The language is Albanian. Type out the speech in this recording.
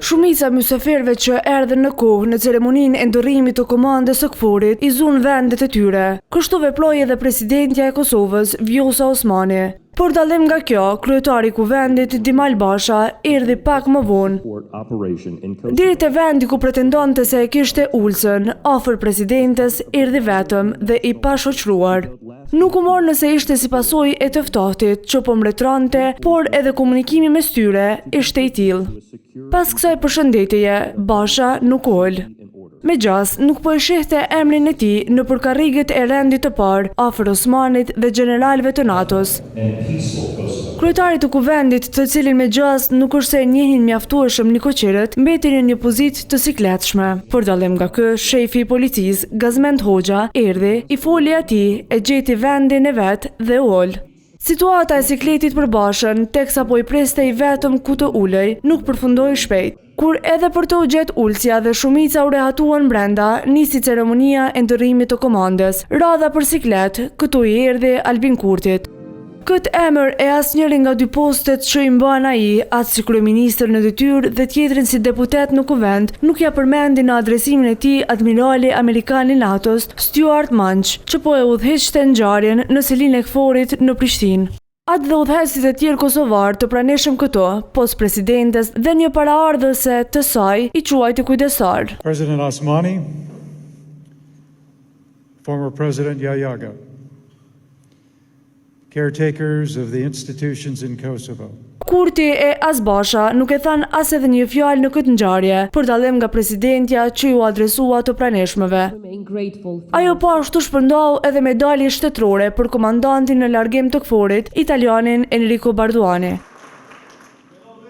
Shumica mysafirëve që erdhën në kohë në ceremoninë e ndërrimit të komandës së KFOR-it i zunë vendet e tyre. Kështu veproi edhe presidentja e Kosovës, Vjosa Osmani. Por dallim nga kjo, kryetari i kuvendit Dimal Basha erdhi pak më vonë. Deri te vendi ku pretendonte se e kishte ulsën, afër presidentes erdhi vetëm dhe i pashoqëruar. Nuk u mor nëse ishte si pasojë e të ftohtit që po mbretëronte, por edhe komunikimi mes tyre ishte i tillë. Pas kësaj përshëndetjeje, Basha nuk ul. Megjithëse nuk po e shehte emrin e tij nëpër karriget e rendit të parë afër Osmanit dhe gjeneralëve të NATO-s. Kryetari i kuvendit, të cilin megjithëse nuk është se e njehin mjaftueshëm Nikoqirët, mbeti në një pozitë të sikletshme. Për dallim nga ky, shefi i policisë, Gazmend Hoxha, erdhi, i foli atij, e gjeti vendin e vet dhe ul. Situata e sikletit për Bashën, teksa po i preste i vetëm ku të ulej, nuk përfundoi shpejt. Kur edhe për të u gjetë ulsja dhe shumica u rehatuan brenda, nisi ceremonia e ndërrimit të komandës. Radha për siklet, këtu i erdhi Albin Kurtit. Këtë emër e asnjëri nga dy postet që i mban ai, atë si kryeministër në detyrë dhe tjetrin si deputet në kuvend, nuk ja përmendi në adresimin e tij admirali amerikan i NATO-s, Stuart Manch, që po e udhëhiqte ngjarjen në selinë e KFOR-it në Prishtinë. Atë dhe udhëheqësit e tjerë kosovar të pranishëm këto, pos presidentes dhe një paraardhëse të saj i quajti kujdesar. President Osmani, former President Yayaga, caretakers of the institutions in Kosovo. Kurti e as Basha nuk e than as edhe një fjalë në këtë ngjarje, për dallim nga presidentja që ju adresua të pranishmëve. Ajo po ashtu shpërndau edhe medalje shtetërore për komandantin në largim të KFOR-it, italianin Enrico Barduani.